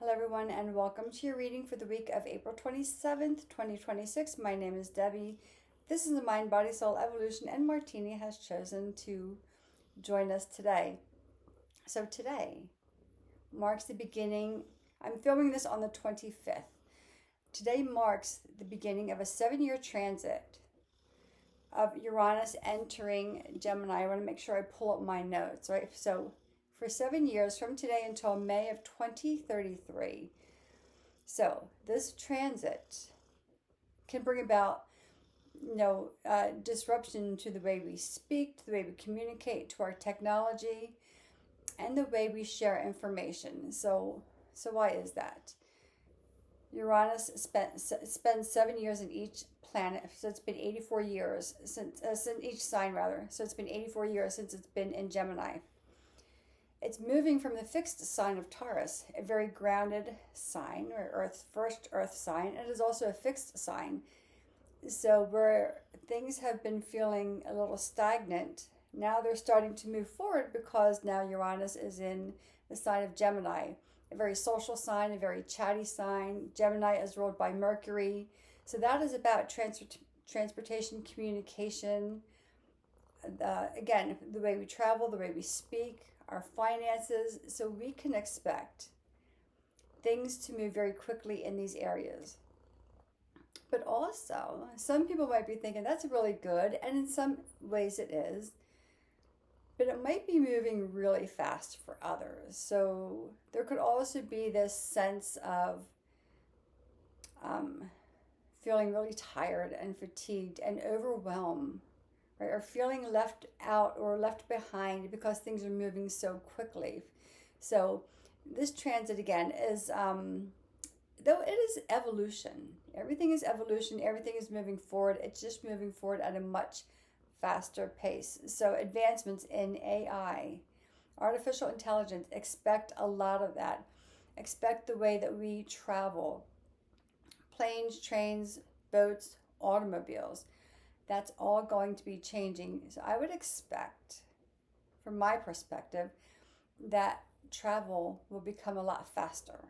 Hello everyone and welcome to your reading for the week of April 27th, 2026. My name is Debbie. This is the Mind, Body, Soul Evolution and Martini has chosen to join us today. So today marks the beginning, I'm filming this on the 25th. Today marks the beginning of a 7-year transit of Uranus entering Gemini. I want to make sure I pull up my notes, right? So for 7 years from today until May of 2033. So this transit can bring about, disruption to the way we speak, to the way we communicate, to our technology, and the way we share information. So why is that? Uranus spends 7 years in each planet, so it's been 84 years since each sign rather. So it's been 84 years since it's been in Gemini. It's moving from the fixed sign of Taurus, a very grounded sign, or first earth sign. It is also a fixed sign. So where things have been feeling a little stagnant, now they're starting to move forward because now Uranus is in the sign of Gemini, a very social sign, a very chatty sign. Gemini is ruled by Mercury. So that is about transportation, communication, again, the way we travel, the way we speak, our finances, so we can expect things to move very quickly in these areas. But also, some people might be thinking that's really good, and in some ways it is, but it might be moving really fast for others. So there could also be this sense of feeling really tired and fatigued and overwhelmed, or feeling left out or left behind because things are moving so quickly. So this transit again is, though it is evolution, everything is evolution, everything is moving forward, it's just moving forward at a much faster pace. So advancements in AI, artificial intelligence, expect a lot of that. Expect the way that we travel, planes, trains, boats, automobiles. That's all going to be changing. So I would expect, from my perspective, that travel will become a lot faster.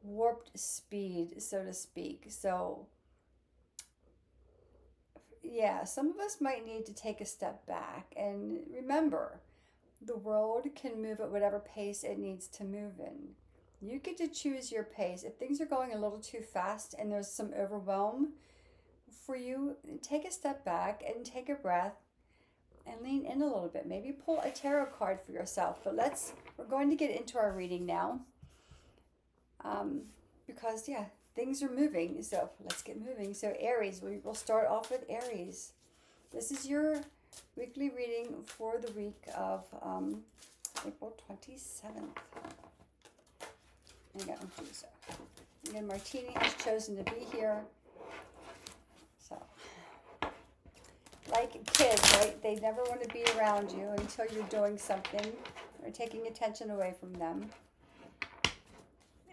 Warped speed, so to speak. So, yeah, some of us might need to take a step back and remember, the world can move at whatever pace it needs to move in. You get to choose your pace. If things are going a little too fast and there's some overwhelm for you, take a step back and take a breath and lean in a little bit. Maybe pull a tarot card for yourself. But we're going to get into our reading now. Because things are moving. So let's get moving. So Aries, we will start off with Aries. This is your weekly reading for the week of April 27th. Again, Martini has chosen to be here. So, like kids, right? They never want to be around you until you're doing something or taking attention away from them.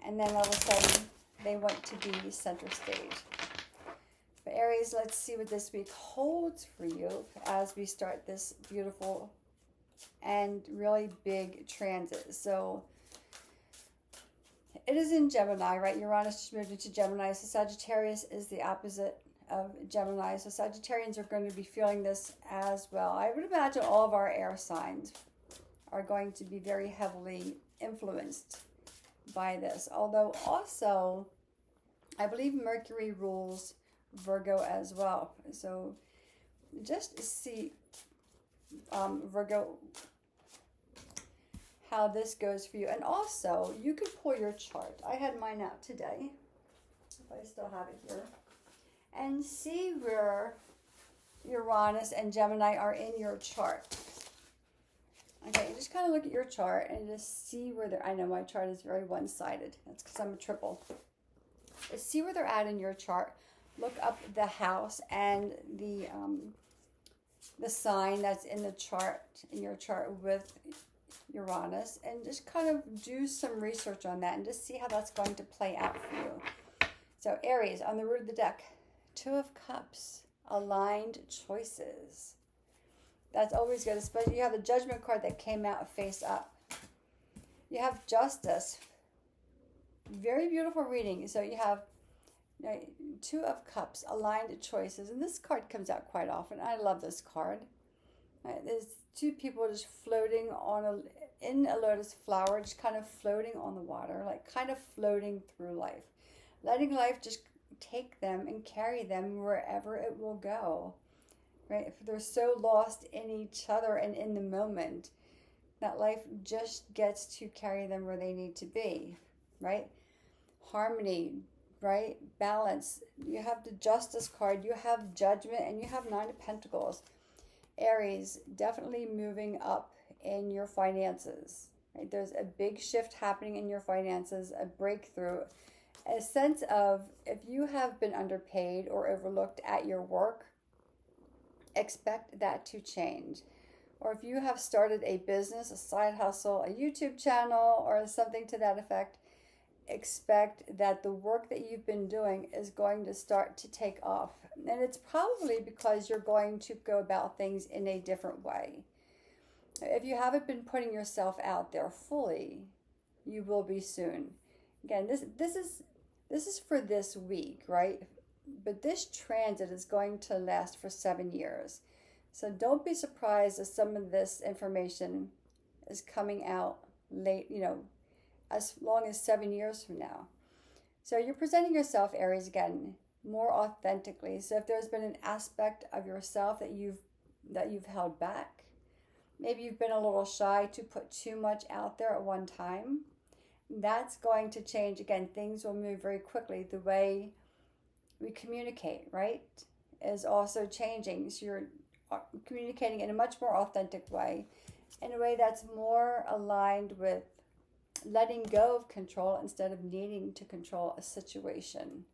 And then all of a sudden, they want to be center stage. But Aries, let's see what this week holds for you as we start this beautiful and really big transit. So, it is in Gemini, right? Uranus just moved into Gemini. So Sagittarius is the opposite of Gemini. So Sagittarians are going to be feeling this as well. I would imagine all of our air signs are going to be very heavily influenced by this. Although also, I believe Mercury rules Virgo as well. So just see, Virgo, how this goes for you. And also, you could pull your chart. I had mine out today, if I still have it here, and see where Uranus and Gemini are in your chart. Okay, just kind of look at your chart and just see where they're, I know my chart is very one-sided. That's because I'm a triple. But see where they're at in your chart. Look up the house and the sign that's in the chart, in your chart with Uranus, and just kind of do some research on that and just see how that's going to play out for you. So Aries, on the root of the deck, Two of Cups, aligned choices. That's always good, especially you have the Judgment card that came out face up. You have Justice. Very beautiful reading. So you have Two of Cups, aligned choices. And this card comes out quite often. I love this card. There's two people just floating in a lotus flower, just kind of floating on the water, like kind of floating through life. Letting life just take them and carry them wherever it will go. Right? If they're so lost in each other and in the moment, that life just gets to carry them where they need to be. Right? Harmony, right? Balance. You have the Justice card, you have Judgment, and you have Nine of Pentacles. Aries, definitely moving up in your finances. Right? There's a big shift happening in your finances, a breakthrough, a sense of if you have been underpaid or overlooked at your work, expect that to change. Or if you have started a business, a side hustle, a YouTube channel, or something to that effect, expect that the work that you've been doing is going to start to take off. And it's probably because you're going to go about things in a different way. If you haven't been putting yourself out there fully, you will be soon. Again, this is for this week, right? But this transit is going to last for 7 years. So don't be surprised if some of this information is coming out late, as long as 7 years from now. So you're presenting yourself, Aries, again, more authentically. So if there's been an aspect of yourself that you've held back, maybe you've been a little shy to put too much out there at one time, that's going to change. Again, things will move very quickly. The way we communicate, right, is also changing. So you're communicating in a much more authentic way, in a way that's more aligned with letting go of control instead of needing to control a situation.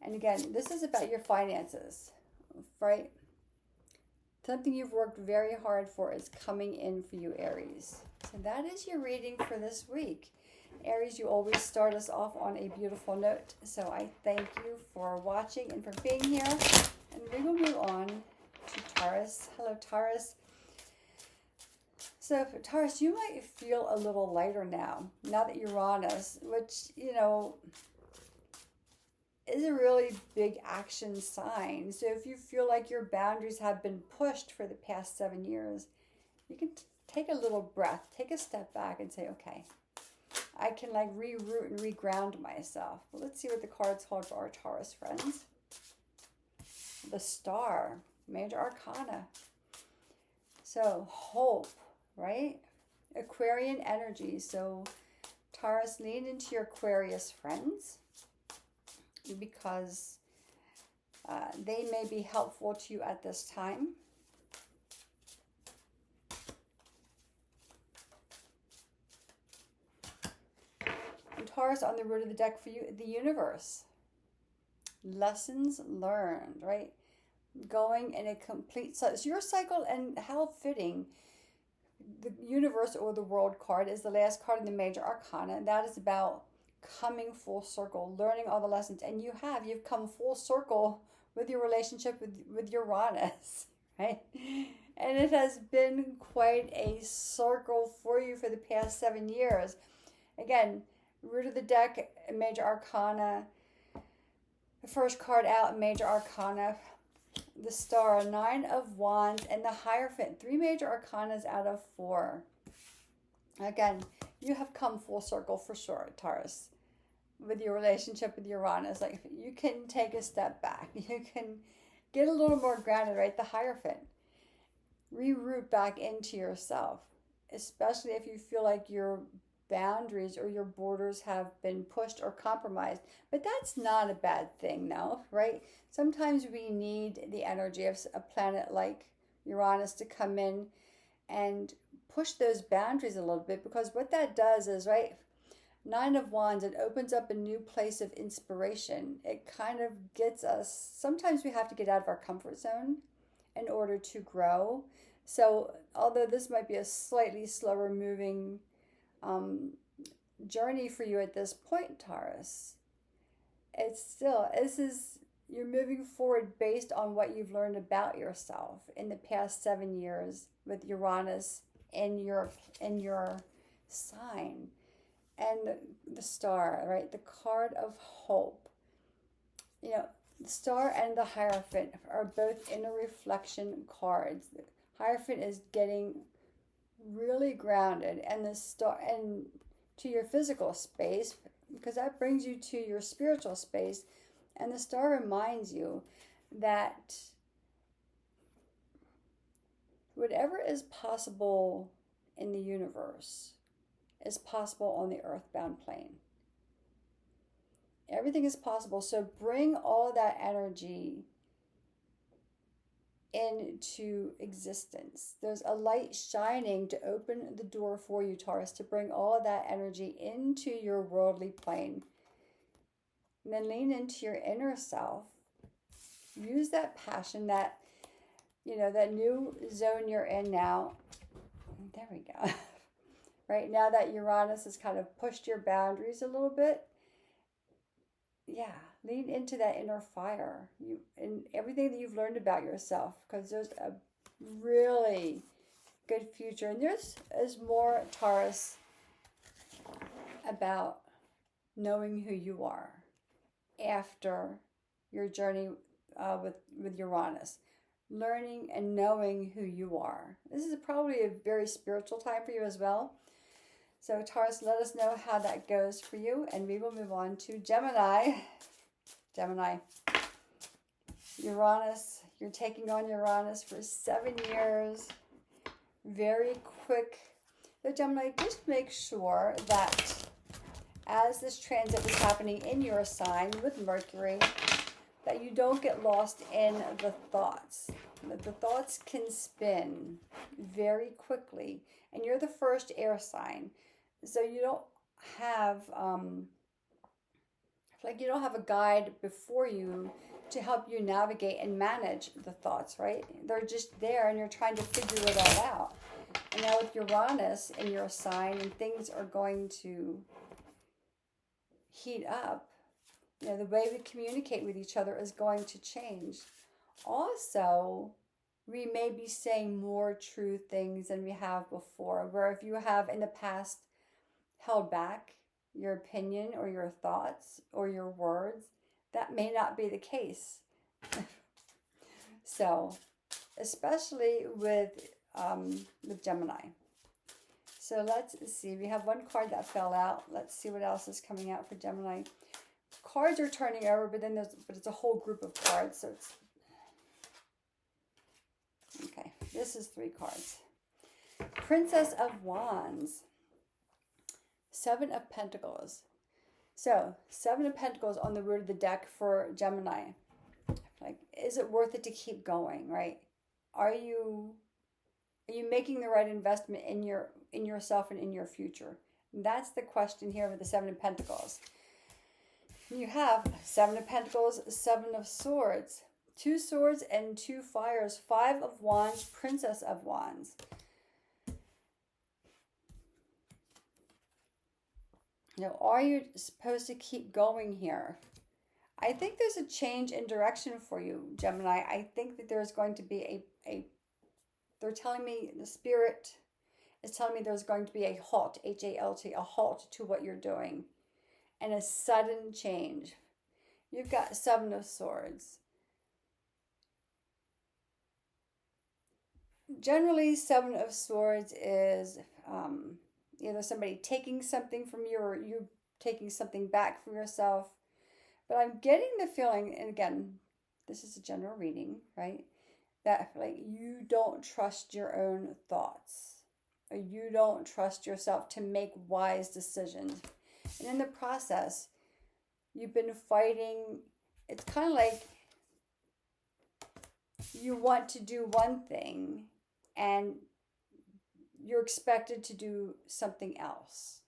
And again, this is about your finances, right? Something you've worked very hard for is coming in for you, Aries. So that is your reading for this week. Aries, you always start us off on a beautiful note. So I thank you for watching and for being here. And we will move on to Taurus. Hello, Taurus. So for Taurus, you might feel a little lighter now that Uranus, which, is a really big action sign. So if you feel like your boundaries have been pushed for the past 7 years, you can take a little breath, take a step back and say, okay, I can reroute and reground myself. Well, let's see what the cards hold for our Taurus friends. The Star, Major Arcana. So hope, right? Aquarian energy. So Taurus, lean into your Aquarius friends because they may be helpful to you at this time. And Taurus, on the root of the deck for you, the universe. Lessons learned, right? Going in a complete cycle. So your cycle, and how fitting. The universe or the world card is the last card in the Major Arcana. And that is about coming full circle, learning all the lessons. And you've come full circle with your relationship with Uranus, right? And it has been quite a circle for you for the past 7 years. Again, root of the deck, Major Arcana. The first card out, Major Arcana, the Star, Nine of Wands, and the Hierophant. 3 Major Arcanas out of 4. Again, you have come full circle for sure, Taurus, with your relationship with Uranus. Like, you can take a step back. You can get a little more grounded, right? The Hierophant. Reroute back into yourself, especially if you feel like your boundaries or your borders have been pushed or compromised. But that's not a bad thing, though, right? Sometimes we need the energy of a planet like Uranus to come in and push those boundaries a little bit, because what that does is, right, Nine of Wands, it opens up a new place of inspiration. It kind of gets us, sometimes we have to get out of our comfort zone in order to grow. So although this might be a slightly slower moving journey for you at this point, Taurus, you're moving forward based on what you've learned about yourself in the past 7 years with Uranus in your sign. And the star, right? The card of hope. You know, the star and the Hierophant are both inner reflection cards. The Hierophant is getting really grounded, and the star, and to your physical space, because that brings you to your spiritual space. And the star reminds you that whatever is possible in the universe is possible on the earthbound plane. Everything is possible. So bring all that energy into existence. There's a light shining to open the door for you, Taurus, to bring all of that energy into your worldly plane. And then lean into your inner self. Use that passion, that, you know, that new zone you're in now. There we go. Right now that Uranus has kind of pushed your boundaries a little bit. Yeah, lean into that inner fire, and everything that you've learned about yourself, because there's a really good future. And there's more, Taurus, about knowing who you are after your journey with Uranus. Learning and knowing who you are. This is probably a very spiritual time for you as well. So Taurus, let us know how that goes for you, and we will move on to Gemini. Gemini, Uranus, you're taking on Uranus for 7 years. Very quick. So Gemini, just make sure that as this transit is happening in your sign with Mercury, that you don't get lost in the thoughts. That the thoughts can spin very quickly, and you're the first air sign. So you don't have, you don't have a guide before you to help you navigate and manage the thoughts, right? They're just there, and you're trying to figure it all out. And now with Uranus in your sign, and things are going to heat up, you know, the way we communicate with each other is going to change. Also, we may be saying more true things than we have before, where if you have in the past held back your opinion or your thoughts or your words, that may not be the case. So, especially with Gemini. So let's see. We have one card that fell out. Let's see what else is coming out for Gemini. Cards are turning over, but it's a whole group of cards. So it's okay. This is 3 cards. Princess of Wands. 7 of Pentacles. So 7 of Pentacles on the root of the deck for Gemini. Like, is it worth it to keep going? Right? Are you making the right investment in yourself and in your future? That's the question here with the 7 of Pentacles. You have 7 of Pentacles, 7 of Swords, 2 swords and 2 fires, 5 of Wands, Princess of Wands. Now, are you supposed to keep going here? I think there's a change in direction for you, Gemini. I think that there's going to be they're telling me, the spirit is telling me there's going to be a halt, H-A-L-T, a halt to what you're doing, and a sudden change. You've got 7 of Swords. Generally, 7 of Swords is either somebody taking something from you or you taking something back from yourself. But I'm getting the feeling, and again, this is a general reading, right? That like you don't trust your own thoughts, or you don't trust yourself to make wise decisions. And in the process, you've been fighting. It's kind of like you want to do one thing and you're expected to do something else.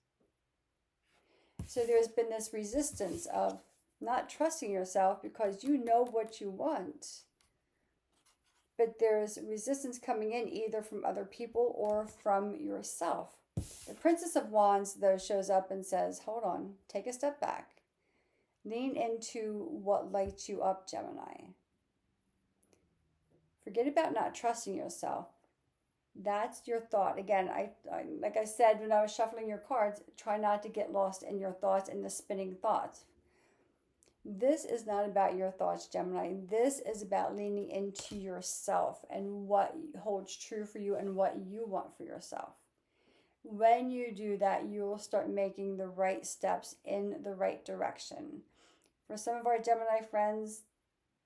So there's been this resistance of not trusting yourself because you know what you want. But there's resistance coming in either from other people or from yourself. The Princess of Wands, though, shows up and says, hold on, take a step back. Lean into what lights you up, Gemini. Forget about not trusting yourself. That's your thought. Again, I like I said when I was shuffling your cards, try not to get lost in your thoughts and the spinning thoughts. This is not about your thoughts, Gemini. This is about leaning into yourself and what holds true for you and what you want for yourself. When you do that, you will start making the right steps in the right direction. For some of our Gemini friends,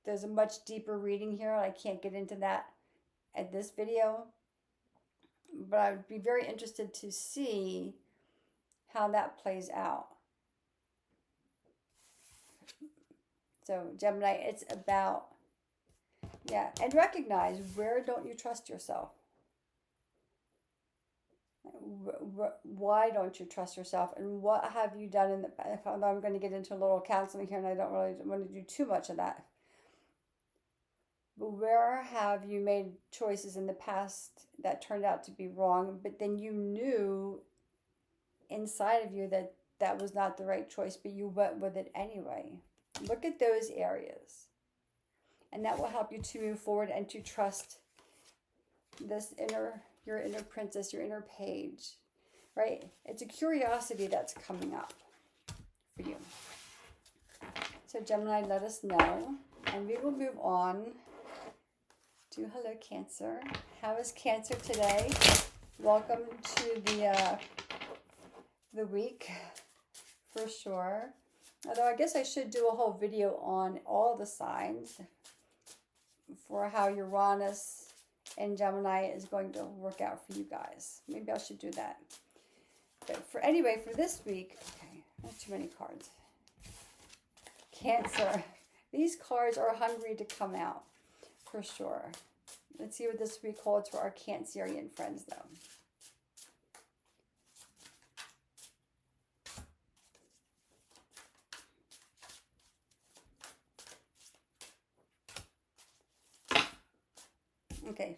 there's a much deeper reading here. I can't get into that at this video, but I would be very interested to see how that plays out. So Gemini, it's about, and recognize, where don't you trust yourself? Why don't you trust yourself? And what have you done in the past? I'm going to get into a little counseling here, and I don't really want to do too much of that. But where have you made choices in the past that turned out to be wrong, but then you knew inside of you that that was not the right choice, but you went with it anyway? Look at those areas, and that will help you to move forward and to trust this your inner princess, your inner page, right? It's a curiosity that's coming up for you. So Gemini, let us know, and we will move on to hello Cancer. How is Cancer today? Welcome to the week for sure. Although I guess I should do a whole video on all the signs for how Uranus and Gemini is going to work out for you guys. Maybe I should do that. But for this week, okay, not too many cards. Cancer. These cards are hungry to come out for sure. Let's see what this week holds for our Cancerian friends though. Okay,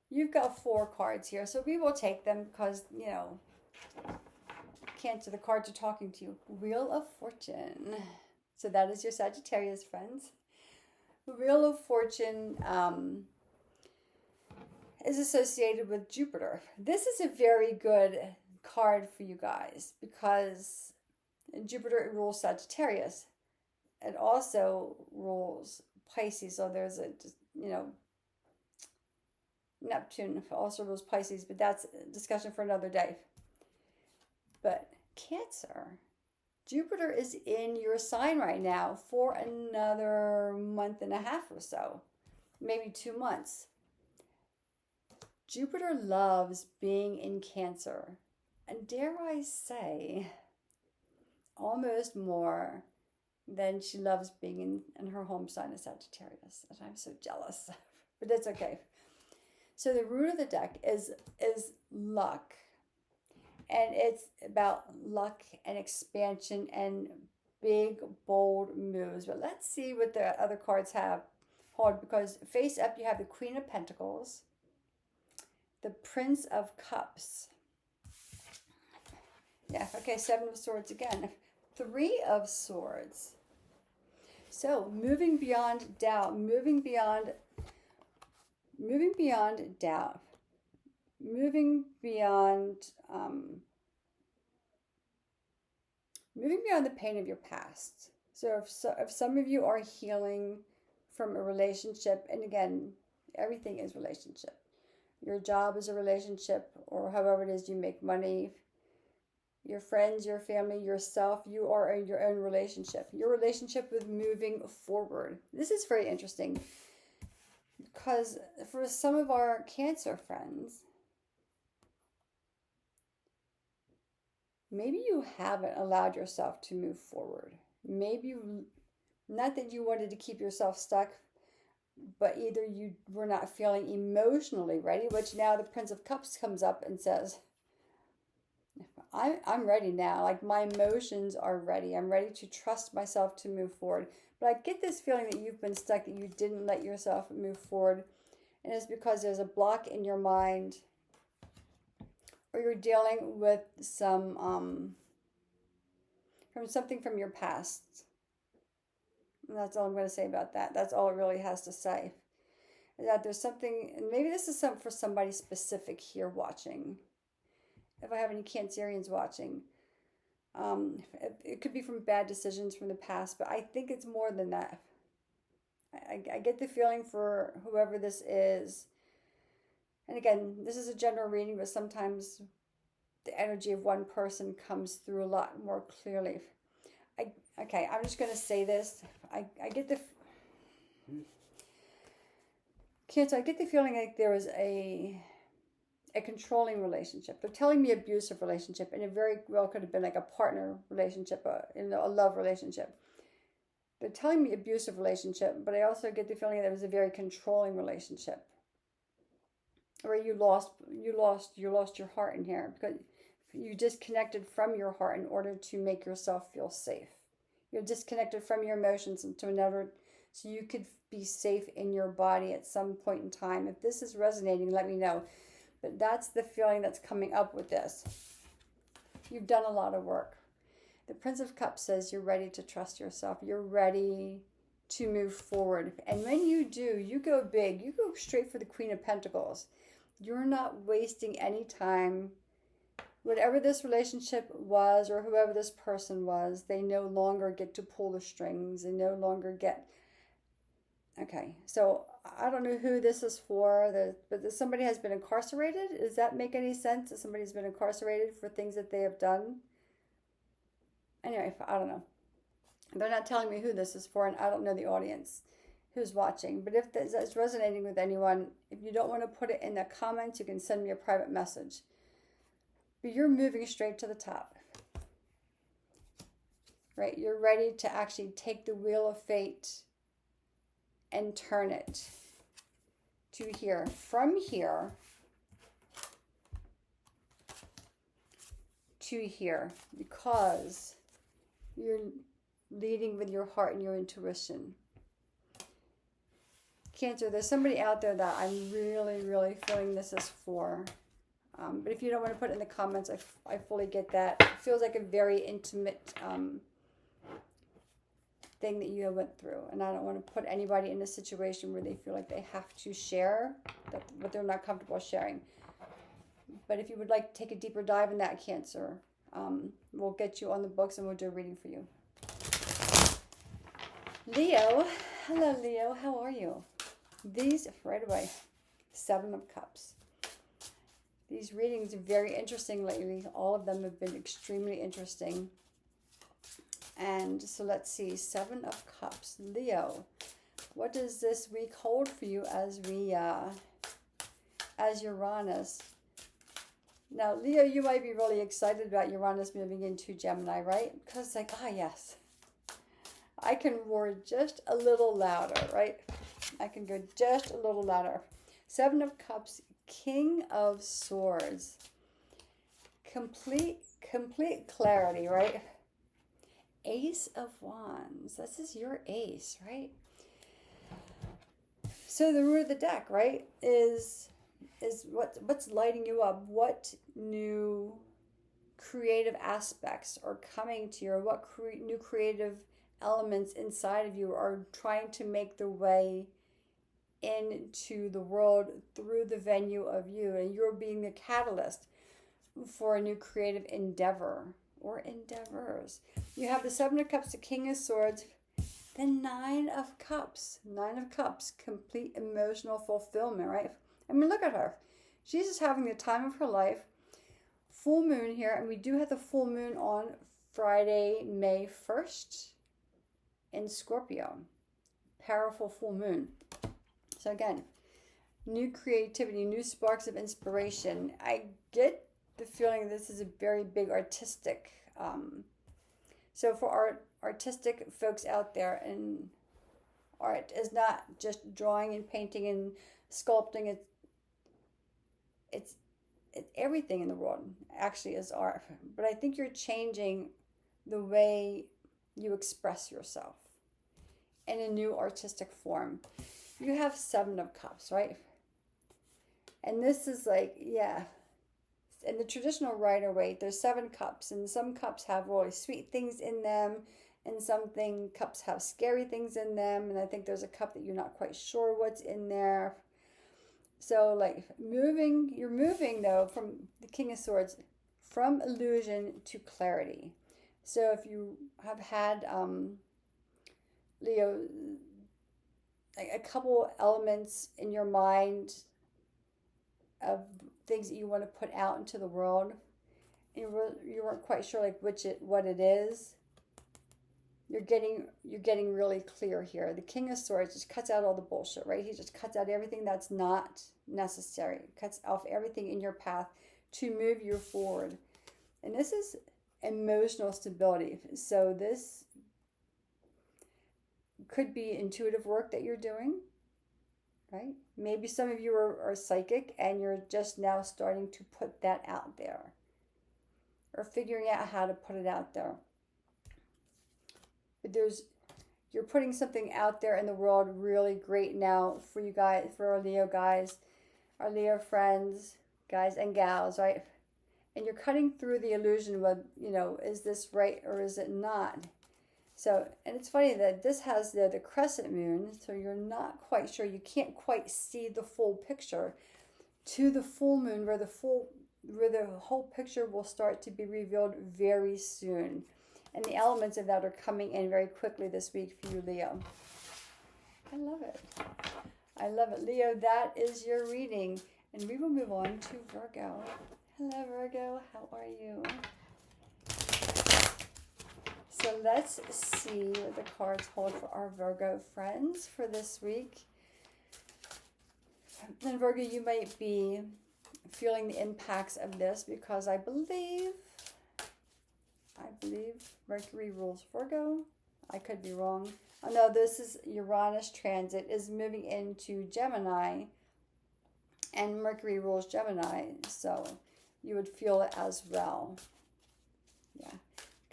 you've got 4 cards here, so we will take them because, you know, Cancer, the cards are talking to you. Wheel of Fortune. So that is your Sagittarius friends. The Wheel of Fortune is associated with Jupiter. This is a very good card for you guys because Jupiter rules Sagittarius. It also rules Pisces, so there's a, you know, Neptune also rules Pisces, but that's a discussion for another day. But Cancer, Jupiter is in your sign right now for another month and a half or so, maybe 2 months. Jupiter loves being in Cancer, and dare I say, almost more than she loves being in her home sign of Sagittarius. And I'm so jealous, but that's okay. So the root of the deck is luck. And it's about luck and expansion and big, bold moves. But let's see what the other cards have hold. Because face up, you have the Queen of Pentacles, the Prince of Cups. Yeah, okay, 7 of Swords again. 3 of Swords. So moving beyond doubt, moving beyond doubt, moving beyond the pain of your past. So if some of you are healing from a relationship, and again, everything is relationship. Your job is a relationship, or however it is you make money. Your friends, your family, yourself, you are in your own relationship. Your relationship with moving forward. This is very interesting because for some of our Cancer friends, maybe you haven't allowed yourself to move forward. Maybe not that you wanted to keep yourself stuck, but either you were not feeling emotionally ready, which now the Prince of Cups comes up and says, I'm ready now. Like, my emotions are ready. I'm ready to trust myself to move forward. But I get this feeling that you've been stuck, that you didn't let yourself move forward. And it's because there's a block in your mind, or you're dealing with some, from something from your past. And that's all I'm going to say about that. That's all it really has to say. that there's something, and maybe this is something for somebody specific here watching. If I have any Cancerians watching, it could be from bad decisions from the past, but I think it's more than that. I get the feeling for whoever this is. And again, this is a general reading, but sometimes the energy of one person comes through a lot more clearly. Okay, I'm just going to say this. I get the Cancer, I get the feeling like there was a controlling relationship. They're telling me abusive relationship, and it very well could have been like a partner relationship, a love relationship. They're telling me abusive relationship, but I also get the feeling that it was a very controlling relationship, where you lost your heart in here because you disconnected from your heart in order to make yourself feel safe. You're disconnected from your emotions into another, so you could be safe in your body at some point in time. If this is resonating, let me know. But that's the feeling that's coming up with this. You've done a lot of work. The Prince of Cups says you're ready to trust yourself. You're ready to move forward. And when you do, you go big. You go straight for the Queen of Pentacles. You're not wasting any time. Whatever this relationship was, or whoever this person was, they no longer get to pull the strings. They no longer get... Okay, so I don't know who this is for, but somebody has been incarcerated. Does that make any sense? That somebody's been incarcerated for things that they have done? Anyway, I don't know. They're not telling me who this is for, and I don't know the audience who's watching. But if this is resonating with anyone, if you don't want to put it in the comments, you can send me a private message. But you're moving straight to the top. Right? You're ready to actually take the wheel of fate and turn it to here. From here to here. Because you're leading with your heart and your intuition. Cancer, there's somebody out there that I'm really, really feeling this is for. But if you don't want to put it in the comments, I fully get that. It feels like a very intimate thing that you went through. And I don't want to put anybody in a situation where they feel like they have to share what they're not comfortable sharing. But if you would like to take a deeper dive in that, Cancer, we'll get you on the books and we'll do a reading for you. Leo. Hello, Leo. How are you? These, right away, 7 of Cups. These readings are very interesting lately. All of them have been extremely interesting. And so let's see, 7 of Cups. Leo, what does this week hold for you as Uranus? Now, Leo, you might be really excited about Uranus moving into Gemini, right? Because it's like, yes, I can roar just a little louder, right? I can go just a little louder. 7 of Cups, King of Swords. Complete clarity, right? Ace of Wands. This is your ace, right? So the root of the deck, right, is what's lighting you up? What new creative aspects are coming to you? Or what new creative elements inside of you are trying to make their way into the world through the venue of you, and you're being the catalyst for a new creative endeavor or endeavors. You have the 7 of Cups, the King of Swords, the 9 of Cups. 9 of Cups, complete emotional fulfillment, right? I mean, look at her. She's just having the time of her life. Full moon here, and we do have the full moon on Friday, May 1st in Scorpio. Powerful full moon. So again, new creativity, new sparks of inspiration. I get the feeling this is a very big artistic. So for our artistic folks out there, and art is not just drawing and painting and sculpting. It's everything in the world actually is art. But I think you're changing the way you express yourself in a new artistic form. You have 7 of Cups, right? And this is like, in the traditional Rider-Waite, there's 7 cups, and some cups have really sweet things in them, and cups have scary things in them, and I think there's a cup that you're not quite sure what's in there. So like you're moving though from the King of Swords, from illusion to clarity. So if you have had, Leo, like a couple elements in your mind of things that you want to put out into the world, and you weren't quite sure like what it is, you're getting really clear here. The King of Swords just cuts out all the bullshit, right? He just cuts out everything that's not necessary, cuts off everything in your path to move you forward. And this is emotional stability. So this could be intuitive work that you're doing, right? Maybe some of you are psychic and you're just now starting to put that out there, or figuring out how to put it out there. But you're putting something out there in the world really great now for you guys, for our Leo guys, our Leo friends, guys and gals, right? And you're cutting through the illusion of, is this right or is it not? So, and it's funny that this has the crescent moon, so you're not quite sure. You can't quite see the full picture to the full moon, where the whole picture will start to be revealed very soon. And the elements of that are coming in very quickly this week for you, Leo. I love it. I love it. Leo, that is your reading. And we will move on to Virgo. Hello, Virgo. How are you? So let's see what the cards hold for our Virgo friends for this week. And Virgo, you might be feeling the impacts of this because I believe Mercury rules Virgo. I could be wrong. Oh no, this is Uranus transit is moving into Gemini, and Mercury rules Gemini, so you would feel it as well. Yeah,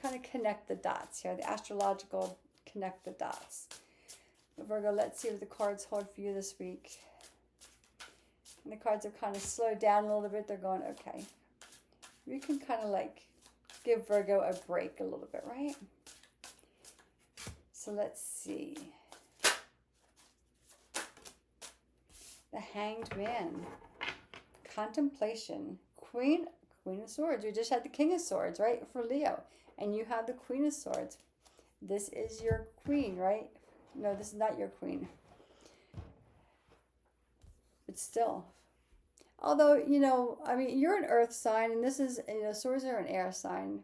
kind of connect the dots here, the astrological connect the dots. But Virgo, let's see what the cards hold for you this week. And the cards have kind of slowed down a little bit. They're going, okay, we can kind of like give Virgo a break a little bit, right? So let's see. The Hanged Man. Contemplation. Queen of Swords. We just had the King of Swords, right? For Leo. And you have the Queen of Swords. This is your queen, right? No, this is not your queen. But still. Although, you're an earth sign, and this is, swords are an air sign.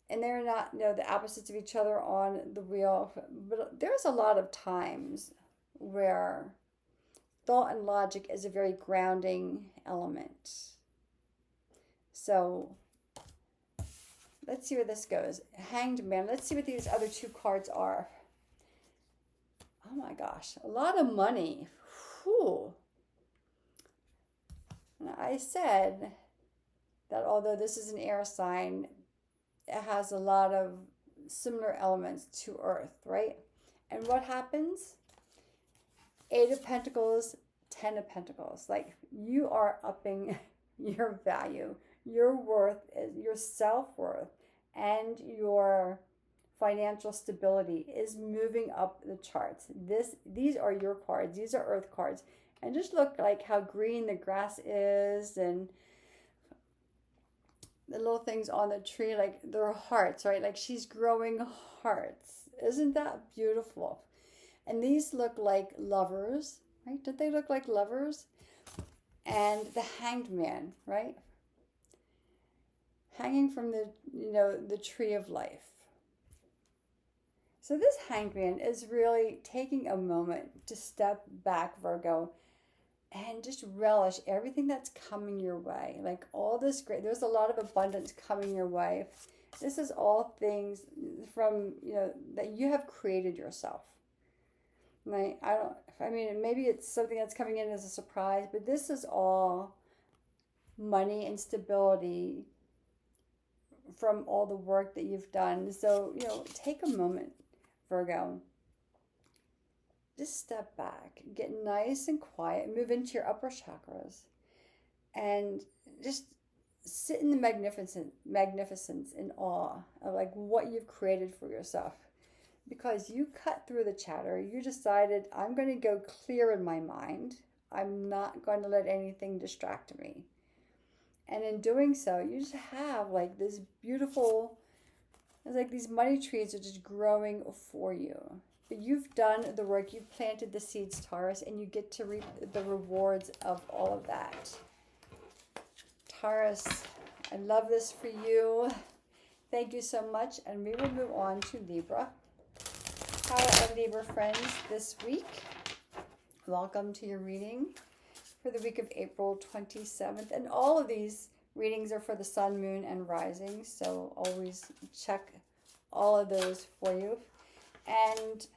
And they're not, the opposites of each other on the wheel. But there's a lot of times where thought and logic is a very grounding element. So let's see where this goes. Hanged Man. Let's see what these other two cards are. Oh my gosh. A lot of money. Whew. I said that although this is an air sign, it has a lot of similar elements to Earth, right? And what happens? 8 of Pentacles, 10 of Pentacles. Like, you are upping your value, your worth, your self-worth, and your financial stability is moving up the charts. These are your cards. These are Earth cards. And just look like how green the grass is, and the little things on the tree, like they're hearts, right? Like she's growing hearts. Isn't that beautiful? And these look like lovers, right? Don't they look like lovers? And the Hanged Man, right? Hanging from the tree of life. So this Hanged Man is really taking a moment to step back, Virgo, and just relish everything that's coming your way. Like all this great, there's a lot of abundance coming your way. This is all things from, that you have created yourself. Right? Maybe it's something that's coming in as a surprise, but this is all money and stability from all the work that you've done. So, take a moment, Virgo. Just step back, get nice and quiet, move into your upper chakras, and just sit in the magnificence in awe of like what you've created for yourself. Because you cut through the chatter, you decided, I'm going to go clear in my mind. I'm not going to let anything distract me. And in doing so, you just have like this beautiful, it's like these money trees are just growing for you. But you've done the work, you've planted the seeds, Taurus, and you get to reap the rewards of all of that. Taurus, I love this for you. Thank you so much. And we will move on to Libra. How are our Libra friends this week? Welcome to your reading for the week of April 27th. And all of these readings are for the sun, moon, and rising. So always check all of those for you. And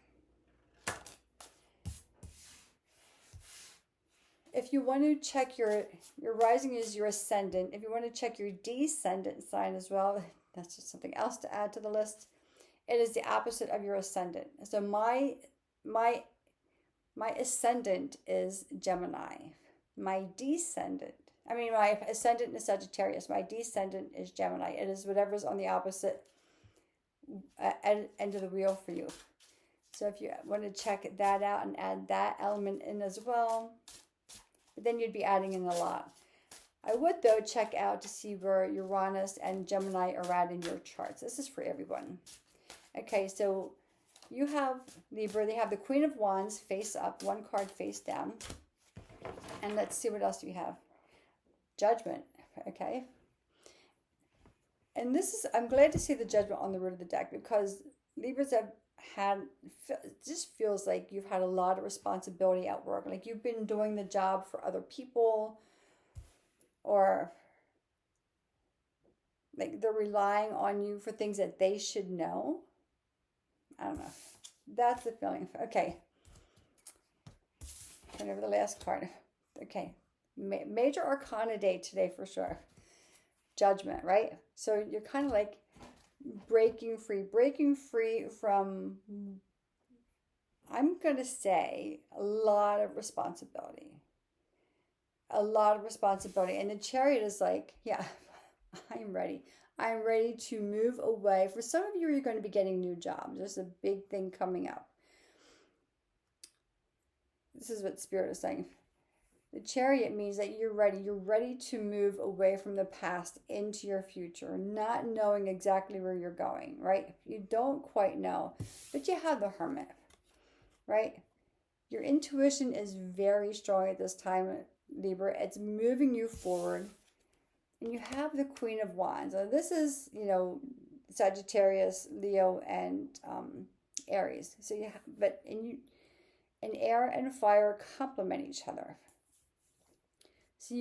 if you want to check your rising is your ascendant. If you want to check your descendant sign as well, that's just something else to add to the list. It is the opposite of your ascendant. So my ascendant is Gemini. My ascendant is Sagittarius. My descendant is Gemini. It is whatever's on the opposite end of the wheel for you. So if you want to check that out and add that element in as well, then you'd be adding in a lot. I would, though, check out to see where Uranus and Gemini are at in your charts. This is for everyone. Okay, so you have Libra. They have the Queen of Wands face up, one card face down. And let's see what else we have. Judgment, okay? And this is, I'm glad to see the Judgment on the root of the deck, because Libras have had, it just feels like you've had a lot of responsibility at work. Like you've been doing the job for other people, or like they're relying on you for things that they should know. I don't know. That's the feeling. Okay. Turn over the last card. Okay. Major Arcana day today for sure. Judgment, right? So you're kind of like breaking free from, I'm going to say, a lot of responsibility. A lot of responsibility. And the Chariot is like, yeah, I'm ready. I'm ready to move away. For some of you, you're going to be getting new jobs. There's a big thing coming up. This is what Spirit is saying. The Chariot means that you're ready. You're ready to move away from the past into your future, not knowing exactly where you're going, right? You don't quite know, but you have the Hermit, right? Your intuition is very strong at this time, Libra. It's moving you forward. And you have the Queen of Wands. Now, this is, Sagittarius, Leo, and Aries. So you have, and air and fire complement each other. So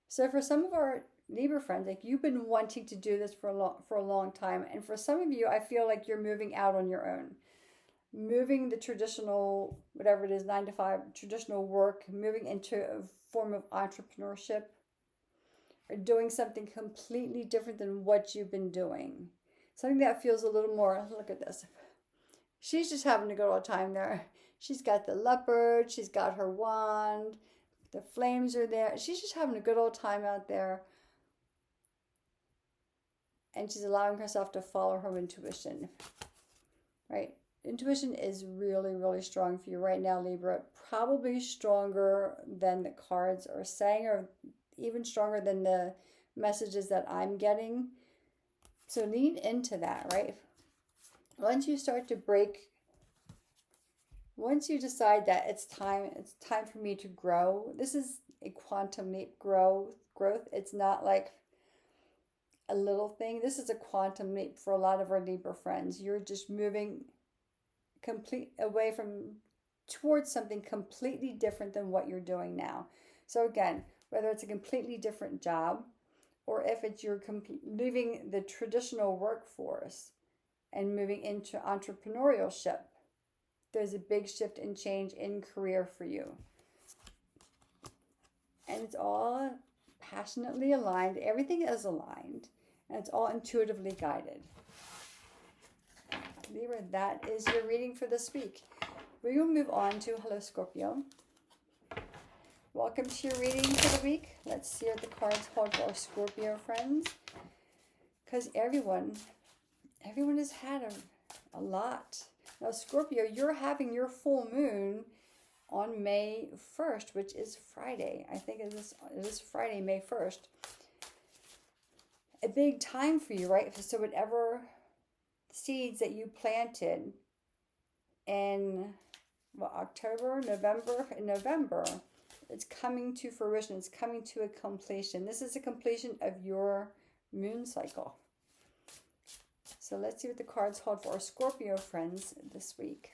so for some of our Libra friends, like you've been wanting to do this for a long time, and for some of you, I feel like you're moving out on your own, moving the traditional, whatever it is, 9-to-5 traditional work, moving into a form of entrepreneurship, or doing something completely different than what you've been doing. Something that feels a little more, look at this. She's just having a good old time there. She's got the leopard, she's got her wand, the flames are there. She's just having a good old time out there. And she's allowing herself to follow her intuition, right? Intuition is really, really strong for you right now, Libra. Probably stronger than the cards are saying, or even stronger than the messages that I'm getting. So lean into that, right? Once you start to once you decide that it's time for me to grow. This is a quantum leap growth. It's not like a little thing. This is a quantum leap for a lot of our Libra friends. You're just moving towards something completely different than what you're doing now. So again, whether it's a completely different job, or if it's you're leaving the traditional workforce and moving into entrepreneurship, there's a big shift and change in career for you. And it's all passionately aligned. Everything is aligned, and it's all intuitively guided. Libra, that is your reading for this week. We will move on to Hello Scorpio. Welcome to your reading for the week. Let's see what the cards hold for our Scorpio friends. Because everyone has had a lot. Now, Scorpio, you're having your full moon on May 1st, which is Friday. I think it is Friday, May 1st. A big time for you, right? So whatever seeds that you planted in October, November, it's coming to fruition. It's coming to a completion. This is a completion of your moon cycle. So let's see what the cards hold for our Scorpio friends this week.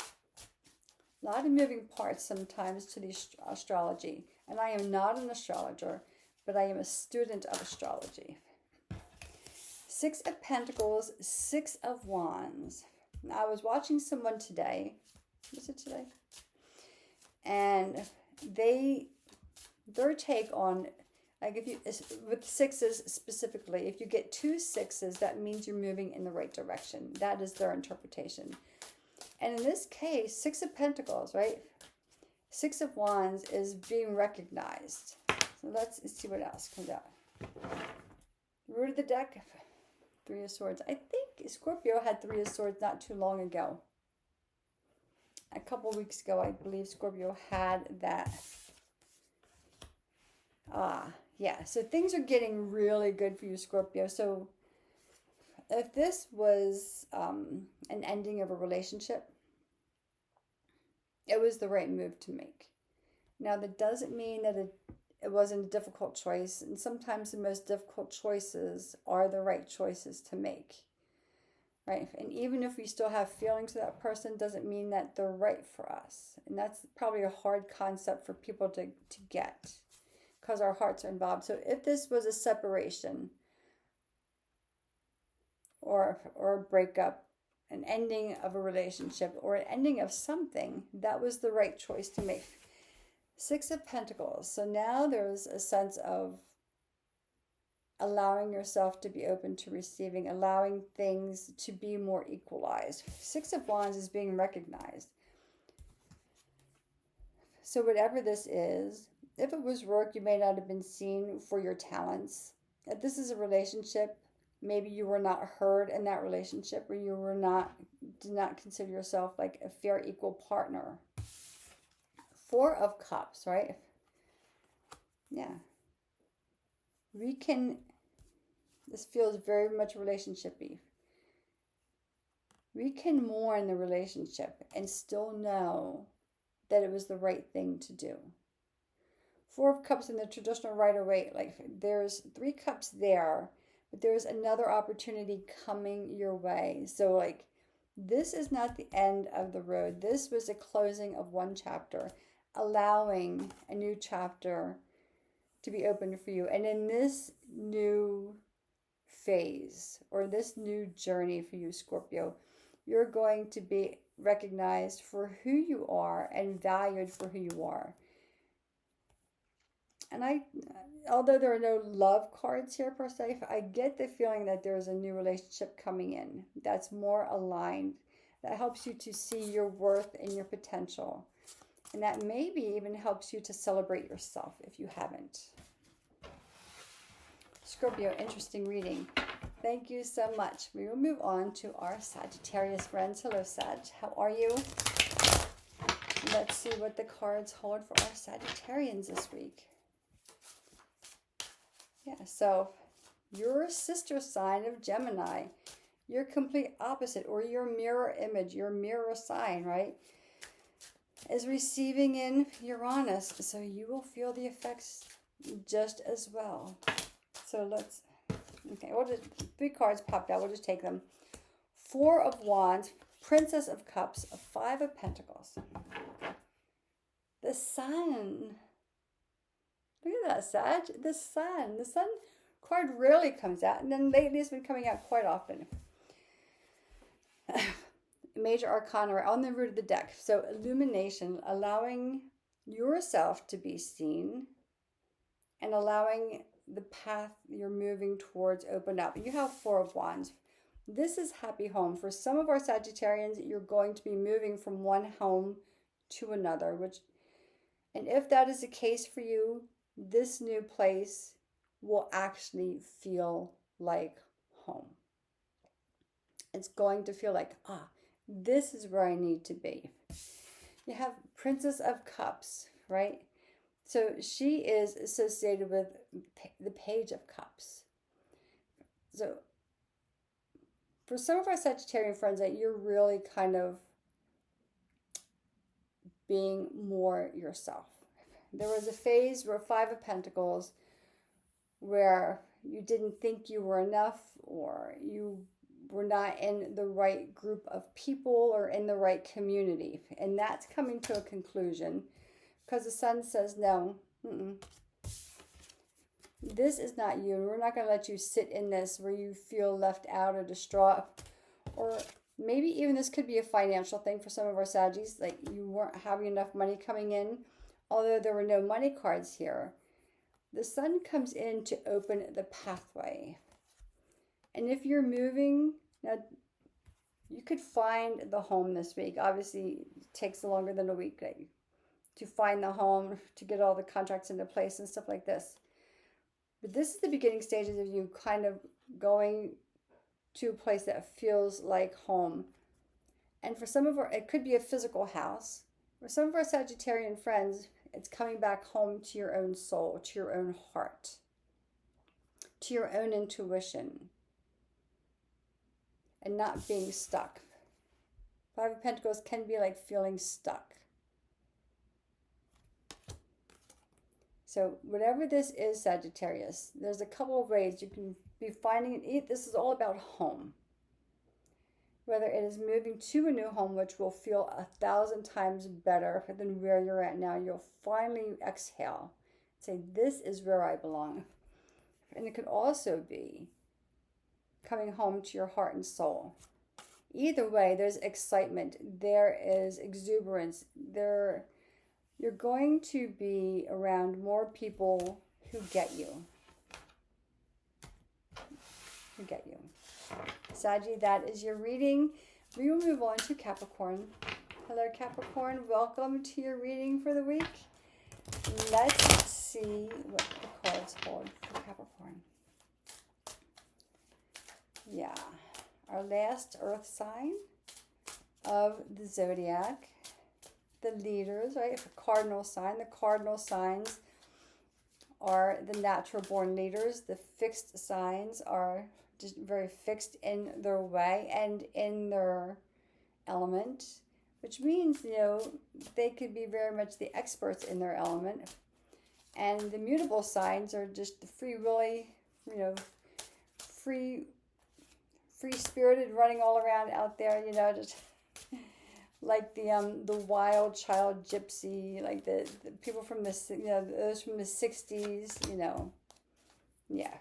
A lot of moving parts sometimes to the astrology. And I am not an astrologer, but I am a student of astrology. 6 of Pentacles, 6 of Wands. Now, I was watching someone today. Was it today? And their take on, like, if you, with 6s specifically, if you get 2 6s, that means you're moving in the right direction. That is their interpretation. And in this case, 6 of Pentacles, right? 6 of Wands is being recognized. So let's see what else comes out. Root of the deck, 3 of Swords. I think Scorpio had 3 of Swords not too long ago. A couple weeks ago, I believe Scorpio had that. Yeah. So things are getting really good for you, Scorpio. So if this was an ending of a relationship, it was the right move to make. Now, that doesn't mean that it wasn't a difficult choice. And sometimes the most difficult choices are the right choices to make. Right? And even if we still have feelings for that person, doesn't mean that they're right for us. And that's probably a hard concept for people to get, because our hearts are involved. So if this was a separation or a breakup, an ending of a relationship, or an ending of something, that was the right choice to make. 6 of Pentacles. So now there's a sense of allowing yourself to be open to receiving, allowing things to be more equalized. 6 of Wands is being recognized. So whatever this is, if it was work, you may not have been seen for your talents. If this is a relationship, maybe you were not heard in that relationship, or you did not consider yourself like a fair, equal partner. 4 of Cups, right? Yeah. This feels very much relationship-y. We can mourn the relationship and still know that it was the right thing to do. 4 of Cups in the traditional Rider-Waite, like there's 3 cups there, but there's another opportunity coming your way. So like, this is not the end of the road. This was a closing of one chapter, allowing a new chapter to be opened for you. And in this new phase, or this new journey for you, Scorpio, you're going to be recognized for who you are and valued for who you are. And although there are no love cards here per se, I get the feeling that there's a new relationship coming in that's more aligned, that helps you to see your worth and your potential. And that maybe even helps you to celebrate yourself if you haven't. Scorpio, interesting reading. Thank you so much. We will move on to our Sagittarius friends. Hello, Sag. How are you? Let's see what the cards hold for our Sagittarians this week. Yeah, so your sister sign of Gemini, your complete opposite, or your mirror image, your mirror sign, right, is receiving in Uranus. So you will feel the effects just as well. So okay, 3 cards popped out. We'll just take them. 4 of Wands, Princess of Cups, 5 of Pentacles. The Sun. Look at that, Sag. The Sun. The Sun card rarely comes out, and then lately it's been coming out quite often. Major Arcana on the root of the deck. So illumination, allowing yourself to be seen and allowing the path you're moving towards open up. You have 4 of Wands. This is happy home. For some of our Sagittarians, you're going to be moving from one home to another, and if that is the case for you, this new place will actually feel like home. It's going to feel like, this is where I need to be. You have Princess of Cups, right? So she is associated with the Page of Cups. So for some of our Sagittarian friends, that you're really kind of being more yourself. There was a phase where Five of Pentacles, where you didn't think you were enough, or you were not in the right group of people or in the right community. And that's coming to a conclusion because the sun says, no, this is not you. We're not going to let you sit in this where you feel left out or distraught. Or maybe even this could be a financial thing for some of our Saggies, like you weren't having enough money coming in, although there were no money cards here. The sun comes in to open the pathway. And if you're moving, now you could find the home this week. Obviously, it takes longer than a week to find the home, to get all the contracts into place and stuff like this. But this is the beginning stages of you kind of going to a place that feels like home. And for some of our, it could be a physical house. For some of our Sagittarian friends, it's coming back home to your own soul, to your own heart, to your own intuition, and not being stuck. Five of Pentacles can be like feeling stuck. So whatever this is, Sagittarius, there's a couple of ways you can be finding it. This is all about home. Whether it is moving to a new home, which will feel 1,000 times better than where you're at now. You'll finally exhale. Say, this is where I belong. And it could also be coming home to your heart and soul. Either way, there's excitement. There is exuberance. You're going to be around more people who get you. Saggy, that is your reading. We will move on to Capricorn. Hello, Capricorn. Welcome to your reading for the week. Let's see what the cards hold for Capricorn. Yeah, our last earth sign of the zodiac. The leaders, right? The cardinal sign. The cardinal signs are the natural born leaders. The fixed signs are just very fixed in their way and in their element, which means, they could be very much the experts in their element. And the mutable signs are just the free-spirited, running all around out there, just like the wild child gypsy, like the people from the, those from the 60s, yeah.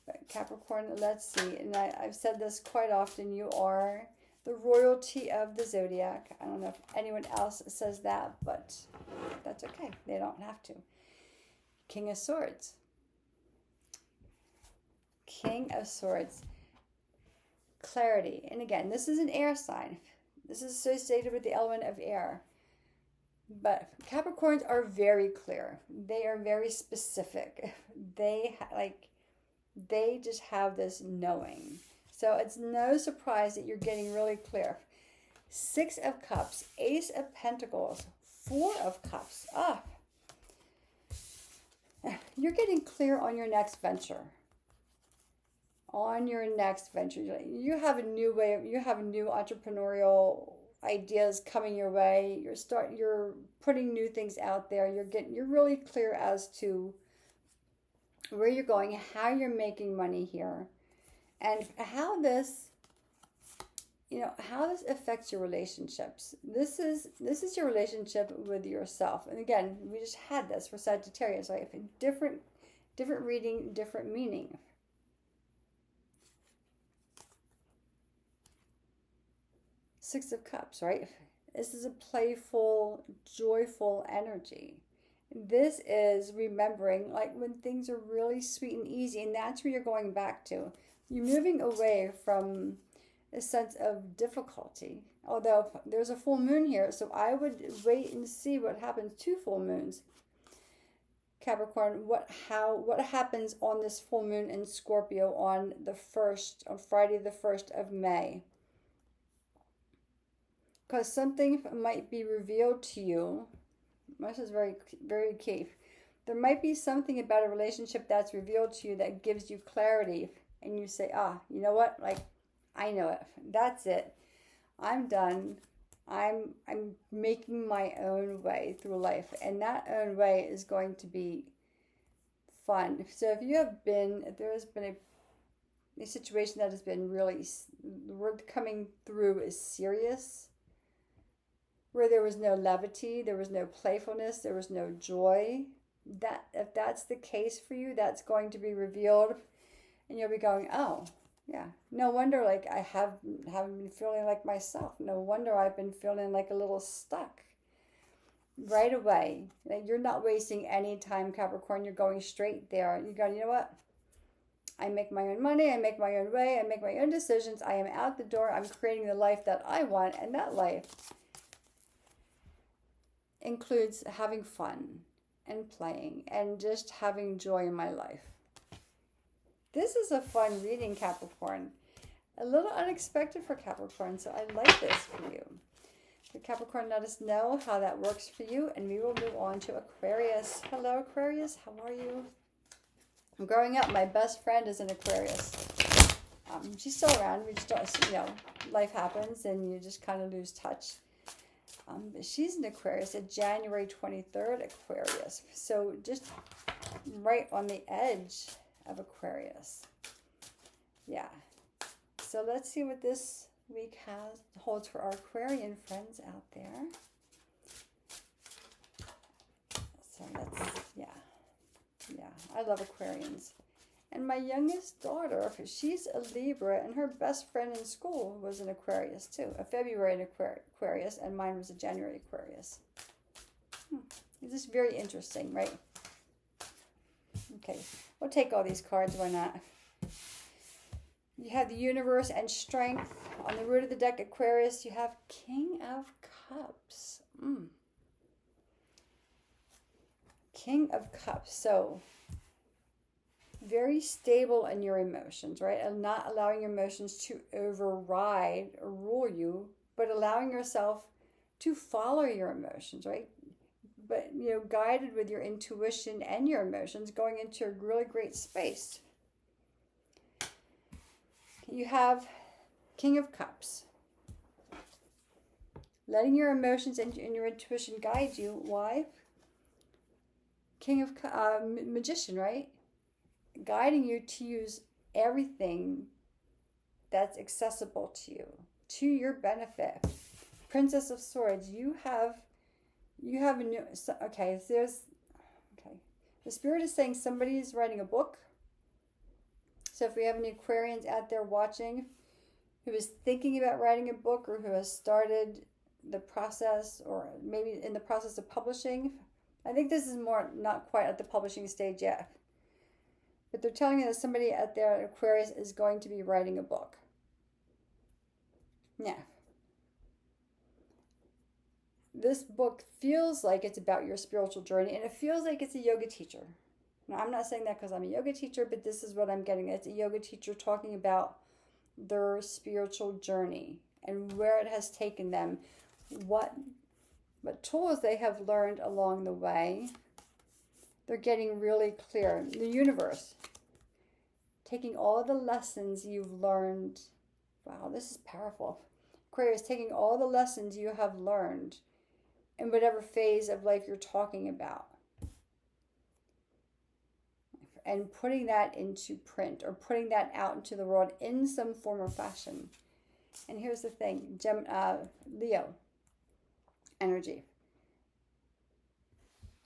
But Capricorn, let's see, and I've said this quite often, you are the royalty of the zodiac. I don't know if anyone else says that, but that's okay. They don't have to. King of Swords. King of Swords. Clarity. And again, this is an air sign. This is associated with the element of air. But Capricorns are very clear. They are very specific. They just have this knowing. So it's no surprise that you're getting really clear. Six of Cups, Ace of Pentacles, Four of Cups. You're getting clear on your next venture. You have a new you have new entrepreneurial ideas coming your way. You're putting new things out there. You're really clear as to where you're going, how you're making money here, and how this affects your relationships. This is your relationship with yourself. And again, we just had this for Sagittarius, right? Different reading, different meaning. Six of Cups, right? This is a playful, joyful energy. This is remembering, like, when things are really sweet and easy, and that's where you're going back to. You're moving away from a sense of difficulty. Although there's a full moon here, so I would wait and see what happens to full moons. Capricorn, what happens on this full moon in Scorpio on Friday the 1st of May? because something might be revealed to you. This is very, very key. There might be something about a relationship that's revealed to you that gives you clarity, and you say, you know what? Like, I know it. That's it. I'm done. I'm making my own way through life, and that own way is going to be fun. So if there has been a situation that has been really, the word coming through is serious, where there was no levity, there was no playfulness, there was no joy. That if that's the case for you, that's going to be revealed, and you'll be going, oh yeah, no wonder like I haven't been feeling like myself. No wonder I've been feeling like a little stuck. Right away, like you're not wasting any time, Capricorn. You're going straight there. You go, you know what? I make my own money, I make my own way, I make my own decisions. I am out the door. I'm creating the life that I want, and that life includes having fun and playing and just having joy in my life. This is a fun reading, Capricorn. A little unexpected for Capricorn, so I like this for you. So Capricorn, let us know how that works for you, and we will move on to Aquarius. Hello, Aquarius. How are you? Growing up, my best friend is an Aquarius. She's still around. We just don't, life happens, and you just kind of lose touch. But she's an Aquarius, a January 23rd Aquarius. So just right on the edge of Aquarius. Yeah. So let's see what this week holds for our Aquarian friends out there. So I love Aquarians. And my youngest daughter, she's a Libra, and her best friend in school was an Aquarius too. A February Aquarius, and mine was a January Aquarius. It's just very interesting, right? Okay, we'll take all these cards, why not? You have the universe and strength. On the root of the deck, Aquarius, you have King of Cups. King of Cups. So very stable in your emotions, right? And not allowing your emotions to override or rule you, but allowing yourself to follow your emotions, right? But, guided with your intuition and your emotions, going into a really great space. You have King of Cups. Letting your emotions and your intuition guide you. Why? King of Magician, right? Guiding you to use everything that's accessible to you, to your benefit. Princess of Swords, you have a new, the Spirit is saying somebody is writing a book. So if we have any Aquarians out there watching who is thinking about writing a book, or who has started the process, or maybe in the process of publishing, I think this is not quite at the publishing stage yet. But they're telling me that somebody out there at Aquarius is going to be writing a book. Now, this book feels like it's about your spiritual journey, and it feels like it's a yoga teacher. Now, I'm not saying that because I'm a yoga teacher, but this is what I'm getting. It's a yoga teacher talking about their spiritual journey and where it has taken them, what tools they have learned along the way. They're getting really clear. The universe, taking all the lessons you've learned. Wow, this is powerful. Aquarius, taking all the lessons you have learned in whatever phase of life you're talking about, and putting that into print, or putting that out into the world in some form or fashion. And here's the thing, Leo energy.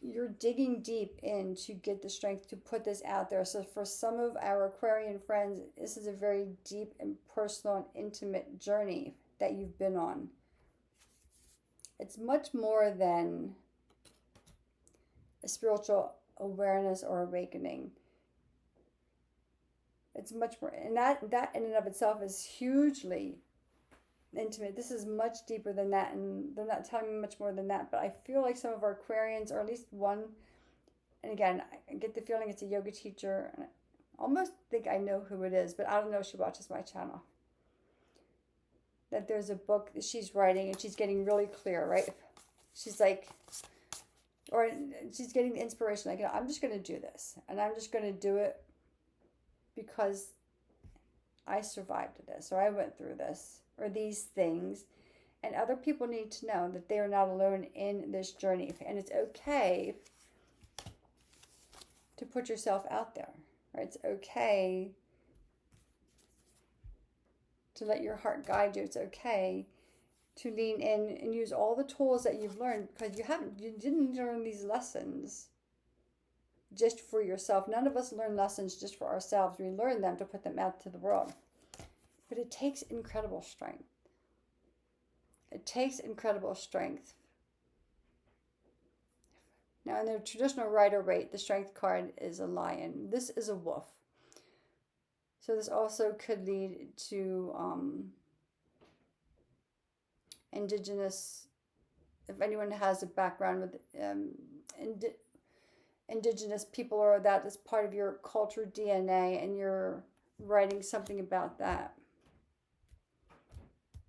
You're digging deep in to get the strength to put this out there. So for some of our Aquarian friends, this is a very deep and personal and intimate journey that you've been on. It's much more than a spiritual awareness or awakening. It's much more, and that in and of itself is hugely intimate. This is much deeper than that, and they're not telling me much more than that, but I feel like some of our Aquarians, or at least one, and again, I get the feeling it's a yoga teacher, and I almost think I know who it is, but I don't know if she watches my channel. that there's a book that she's writing and she's getting really clear, right? She's like, or she's getting the inspiration, like, I'm just going to do this. And I'm just going to do it because I survived this, or I went through this, or these things. And other people need to know that they are not alone in this journey. And it's okay to put yourself out there, right? It's okay to let your heart guide you. It's okay to lean in and use all the tools that you've learned, because you didn't learn these lessons just for yourself. None of us learn lessons just for ourselves. We learn them to put them out to the world. But it takes incredible strength. It takes incredible strength. Now, in the traditional Rider-Waite, the strength card is a lion. This is a wolf. So this also could lead to indigenous, if anyone has a background with indigenous people, or that is part of your culture DNA, and you're writing something about that.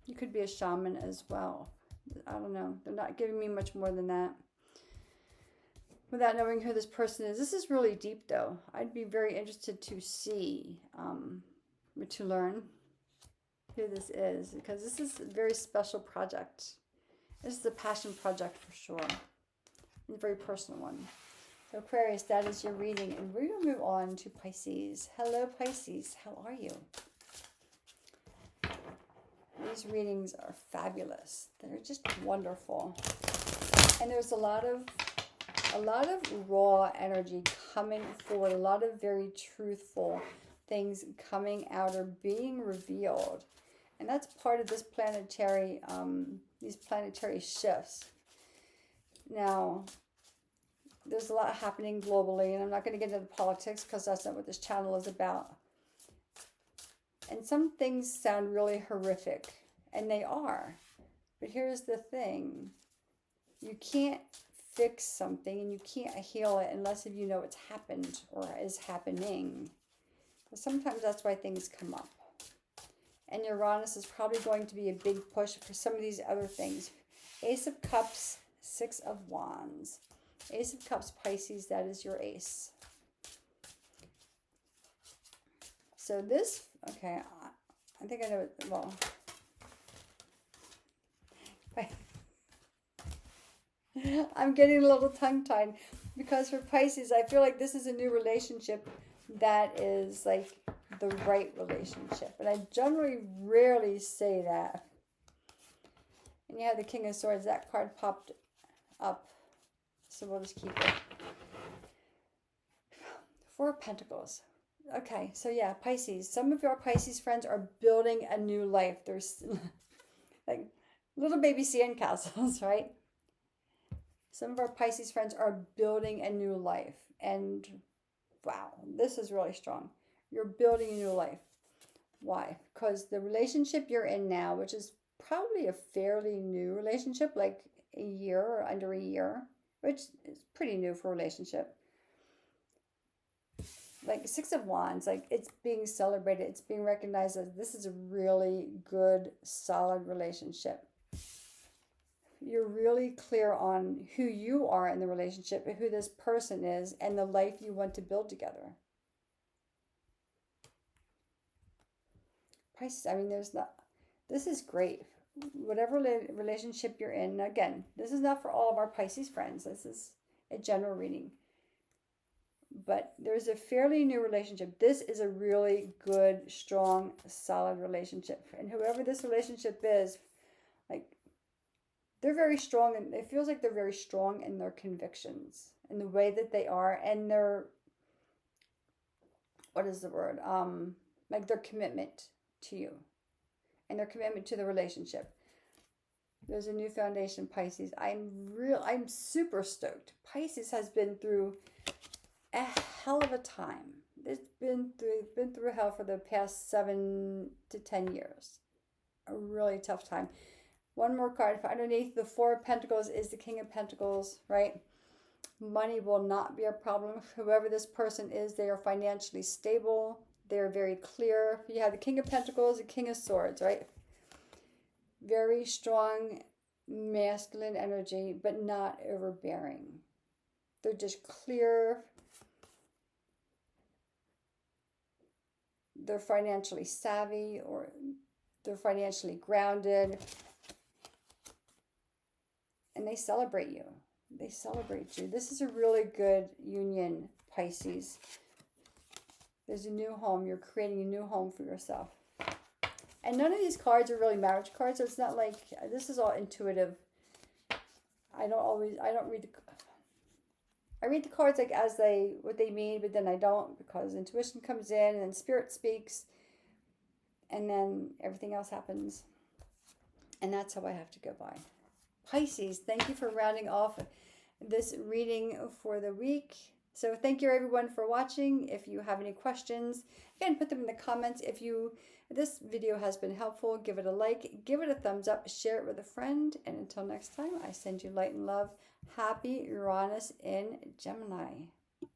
You could be a shaman as well. I don't know. They're not giving me much more than that, without knowing who this person is. This is really deep, though. I'd be very interested to see, to learn who this is, because this is a very special project. This is a passion project for sure. It's a very personal one. So Aquarius, that is your reading. And we're going to move on to Pisces. Hello, Pisces. How are you? These readings are fabulous. They're just wonderful. And there's a lot of raw energy coming forward, a lot of very truthful things coming out or being revealed. And that's part of this planetary, these planetary shifts. Now, there's a lot happening globally, and I'm not going to get into politics because that's not what this channel is about. And some things sound really horrific, and they are. But here's the thing. You can't fix something, and you can't heal it unless you know it's happened or is happening. But sometimes that's why things come up. And Uranus is probably going to be a big push for some of these other things. Ace of Cups, Six of Wands. Ace of Cups, Pisces, that is your ace. So this, okay, I think I know it, well. I'm getting a little tongue-tied because for Pisces, I feel like this is a new relationship that is like the right relationship. And I generally rarely say that. And you have the King of Swords. That card popped up. So we'll just keep it. Four of Pentacles. Okay, so yeah, Pisces. Some of your Pisces friends are building a new life. There's like little baby sandcastles, right? Some of our Pisces friends are building a new life. And wow, this is really strong. You're building a new life. Why? Because the relationship you're in now, which is probably a fairly new relationship, like a year or under a year, which is pretty new for a relationship. Like Six of Wands, like it's being celebrated. It's being recognized as this is a really good, solid relationship. You're really clear on who you are in the relationship, who this person is, and the life you want to build together. Pisces, I mean, this is great. Whatever relationship you're in, again, this is not for all of our Pisces friends. This is a general reading. But there's a fairly new relationship. This is a really good, strong, solid relationship. And whoever this relationship is, like, they're very strong, and it feels like they're very strong in their convictions, in the way that they are, and their, what is the word? Like their commitment to you, and their commitment to the relationship. There's a new foundation, Pisces. I'm super stoked. Pisces has been through a hell of a time. It's been through hell for the past 7 to 10 years. A really tough time. One more card. Underneath the Four of Pentacles is the King of Pentacles, right? Money will not be a problem. Whoever this person is, they are financially stable. They're very clear. You have the King of Pentacles, the King of Swords, right? very strong masculine energy, but not overbearing. They're just clear. They're financially savvy, or they're financially grounded. And they celebrate you. They celebrate you. This is a really good union, Pisces. There's a new home. You're creating a new home for yourself. And none of these cards are really marriage cards, so it's not like, this is all intuitive. I read the cards like as what they mean, but then I don't, because intuition comes in and then spirit speaks and then everything else happens. And that's how I have to go by. Pisces, thank you for rounding off this reading for the week. So thank you everyone for watching. If you have any questions, again, put them in the comments. If this video has been helpful, give it a like, give it a thumbs up, share it with a friend. And until next time, I send you light and love. Happy Uranus in Gemini.